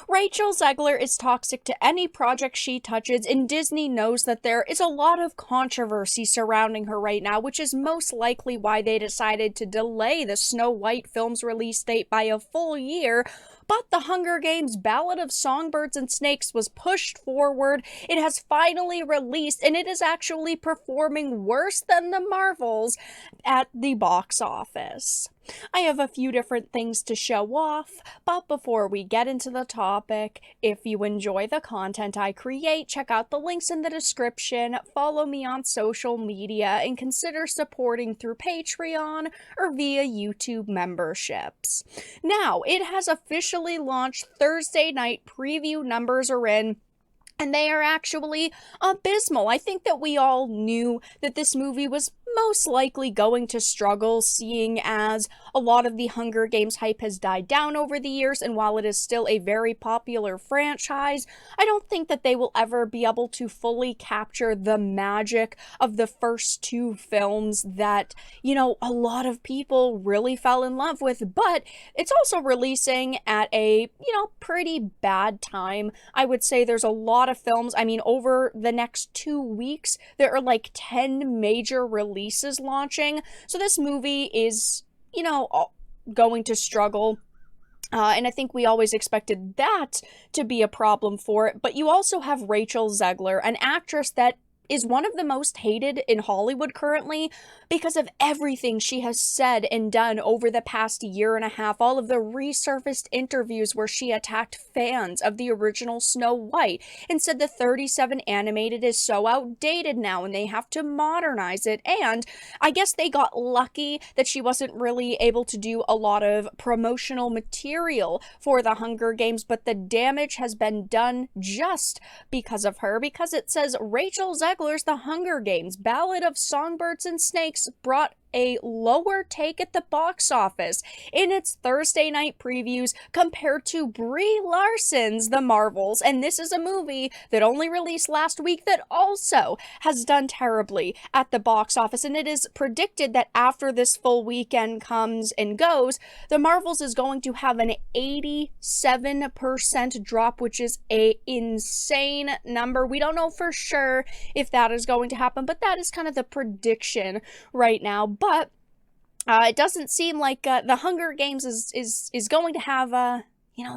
Rachel Zegler is toxic to any project she touches, and Disney knows that there is a lot of controversy surrounding her right now, which is most likely why they decided to delay the Snow White film's release date by a full year. But The Hunger Games: Ballad of Songbirds and Snakes was pushed forward. It has finally released, and it is actually performing worse than the Marvels at the box office. I have a few different things to show off, but before we get into the topic, if you enjoy the content I create, check out the links in the description, follow me on social media, and consider supporting through Patreon or via YouTube memberships. Now, it has officially launched Thursday night. Preview numbers are in, and they are actually abysmal. I think that we all knew that this movie was most likely going to struggle, seeing as a lot of the Hunger Games hype has died down over the years, and while it is still a very popular franchise, I don't think that they will ever be able to fully capture the magic of the first two films that, a lot of people really fell in love with. But it's also releasing at a, pretty bad time. I would say there's a lot of films. Over the next 2 weeks, there are like 10 major releases launching. So this movie is, going to struggle. And I think we always expected that to be a problem for it. But you also have Rachel Zegler, an actress that is one of the most hated in Hollywood currently because of everything she has said and done over the past year and a half. All of the resurfaced interviews where she attacked fans of the original Snow White and said the 37 animated is so outdated now and they have to modernize it. And I guess they got lucky that she wasn't really able to do a lot of promotional material for the Hunger Games, but the damage has been done just because of her, because it says Rachel Zegler's The Hunger Games: Ballad of Songbirds and Snakes brought a lower take at the box office in its Thursday night previews compared to Brie Larson's The Marvels. And this is a movie that only released last week that also has done terribly at the box office. And it is predicted that after this full weekend comes and goes, The Marvels is going to have an 87% drop, which is an insane number. We don't know for sure if that is going to happen, but that is kind of the prediction right now. But it doesn't seem like the Hunger Games is going to have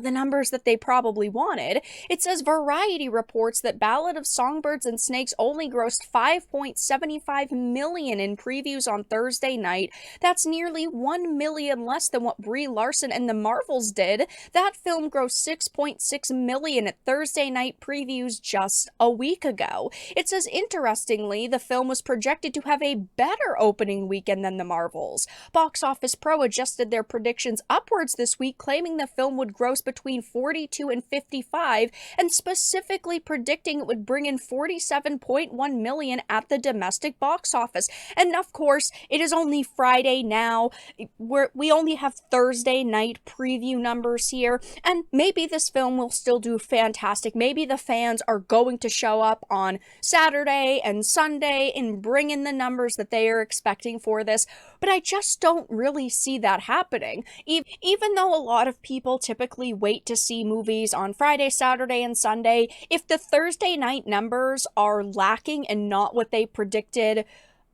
the numbers that they probably wanted. It says Variety reports that Ballad of Songbirds and Snakes only grossed $5.75 million in previews on Thursday night. That's nearly $1 million less than what Brie Larson and The Marvels did. That film grossed $6.6 million at Thursday night previews just a week ago. It says, interestingly, the film was projected to have a better opening weekend than The Marvels. Box Office Pro adjusted their predictions upwards this week, claiming the film would gross between 42 and 55, and specifically predicting it would bring in 47.1 million at the domestic box office. And of course, it is only Friday now. We only have Thursday night preview numbers here, and maybe this film will still do fantastic. Maybe the fans are going to show up on Saturday and Sunday and bring in the numbers that they are expecting for this, but I just don't really see that happening. Even though a lot of people typically wait to see movies on Friday, Saturday, and Sunday, if the Thursday night numbers are lacking and not what they predicted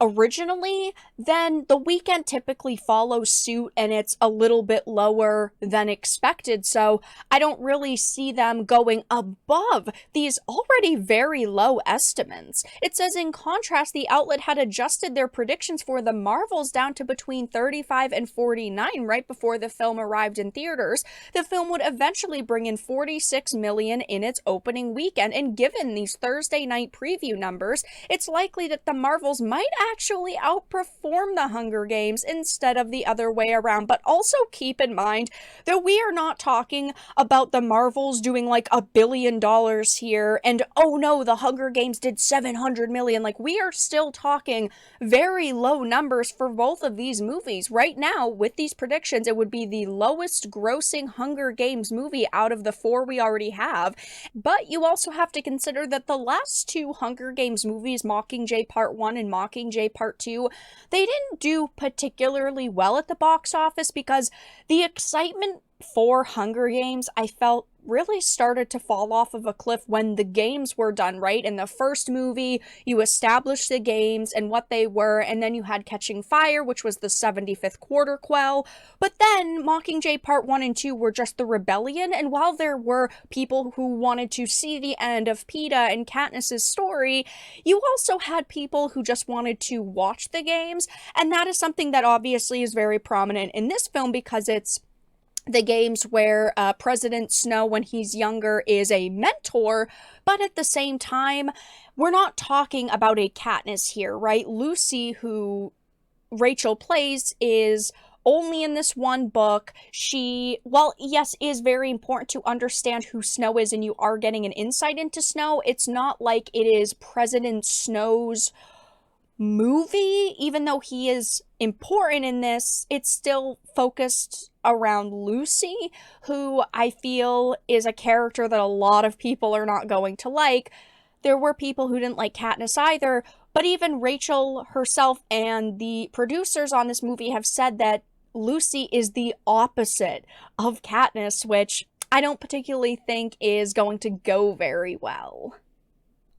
originally, then the weekend typically follows suit and it's a little bit lower than expected. So I don't really see them going above these already very low estimates. It says, in contrast, the outlet had adjusted their predictions for The Marvels down to between 35 and 49 right before the film arrived in theaters. The film would eventually bring in 46 million in its opening weekend, and given these Thursday night preview numbers, it's likely that The Marvels might actually outperform The Hunger Games instead of the other way around. But also keep in mind that we are not talking about The Marvels doing like $1 billion here and, oh no, The Hunger Games did 700 million. Like, we are still talking very low numbers for both of these movies. Right now, with these predictions, it would be the lowest grossing Hunger Games movie out of the 4 we already have. But you also have to consider that the last 2 Hunger Games movies, Mockingjay Part 1 and Mockingjay Part 2, they didn't do particularly well at the box office because the excitement for Hunger Games, I felt, really started to fall off of a cliff when the games were done, right? In the first movie, you established the games and what they were, and then you had Catching Fire, which was the 75th Quarter Quell. But then Mockingjay Part 1 and 2 were just the rebellion, and while there were people who wanted to see the end of Peeta and Katniss's story, you also had people who just wanted to watch the games, and that is something that obviously is very prominent in this film because it's the games where President Snow, when he's younger, is a mentor, but at the same time, we're not talking about a Katniss here, right? Lucy, who Rachel plays, is only in this one book. She, well, yes, is very important to understand who Snow is, and you are getting an insight into Snow. It's not like it is President Snow's movie, even though he is important in this. It's still focused around Lucy, who I feel is a character that a lot of people are not going to like. There were people who didn't like Katniss either, but even Rachel herself and the producers on this movie have said that Lucy is the opposite of Katniss, which I don't particularly think is going to go very well.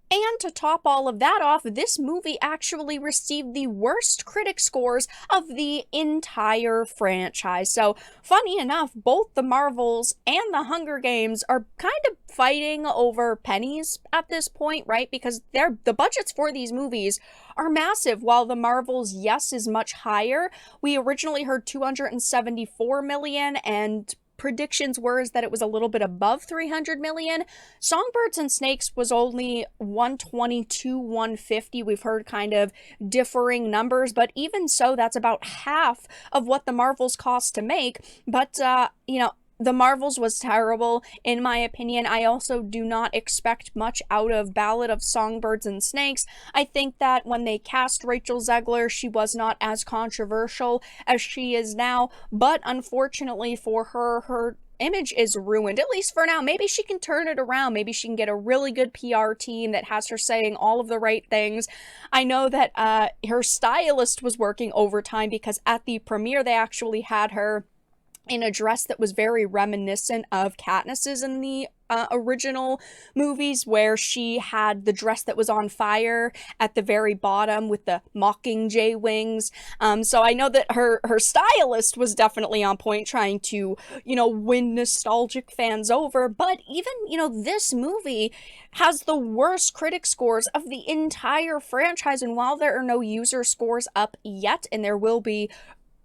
And to top all of that off, this movie actually received the worst critic scores of the entire franchise. So, funny enough, both the Marvels and the Hunger Games are kind of fighting over pennies at this point, right? Because the budgets for these movies are massive. While the Marvels, yes, is much higher. We originally heard 274 million, and predictions were is that it was a little bit above 300 million. Songbirds and Snakes was only 122, 150. We've heard kind of differing numbers, but even so, that's about half of what the Marvels cost to make. But, the Marvels was terrible, in my opinion. I also do not expect much out of Ballad of Songbirds and Snakes. I think that when they cast Rachel Zegler, she was not as controversial as she is now, but unfortunately for her, her image is ruined, at least for now. Maybe she can turn it around. Maybe she can get a really good PR team that has her saying all of the right things. I know that her stylist was working overtime because at the premiere, they actually had her in a dress that was very reminiscent of Katniss's in the original movies, where she had the dress that was on fire at the very bottom with the Mockingjay wings. So I know that her stylist was definitely on point, trying to, win nostalgic fans over. But even, this movie has the worst critic scores of the entire franchise. And while there are no user scores up yet, and there will be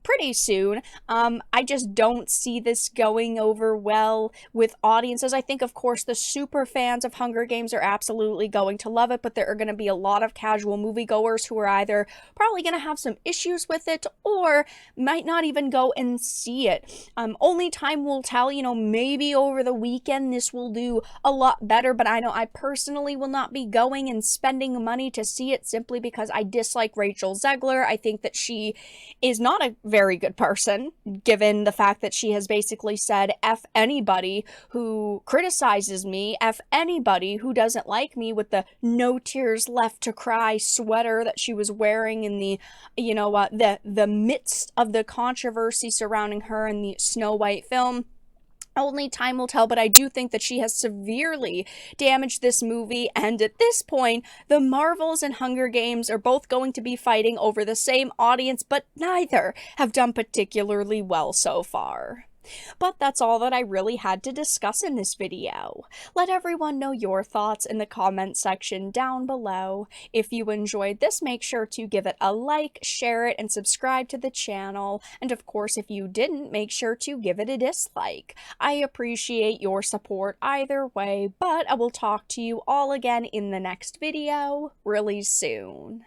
pretty soon, I just don't see this going over well with audiences. I think, of course, the super fans of Hunger Games are absolutely going to love it, but there are going to be a lot of casual moviegoers who are either probably going to have some issues with it or might not even go and see it. Only time will tell. Maybe over the weekend this will do a lot better, but I know I personally will not be going and spending money to see it simply because I dislike Rachel Zegler. I think that she is not a very good person, given the fact that she has basically said F anybody who criticizes me, F anybody who doesn't like me, with the no tears left to cry sweater that she was wearing in the, the midst of the controversy surrounding her in the Snow White film. Only time will tell, but I do think that she has severely damaged this movie, and at this point, the Marvels and Hunger Games are both going to be fighting over the same audience, but neither have done particularly well so far. But that's all that I really had to discuss in this video. Let everyone know your thoughts in the comment section down below. If you enjoyed this, make sure to give it a like, share it, and subscribe to the channel. And of course, if you didn't, make sure to give it a dislike. I appreciate your support either way, but I will talk to you all again in the next video really soon.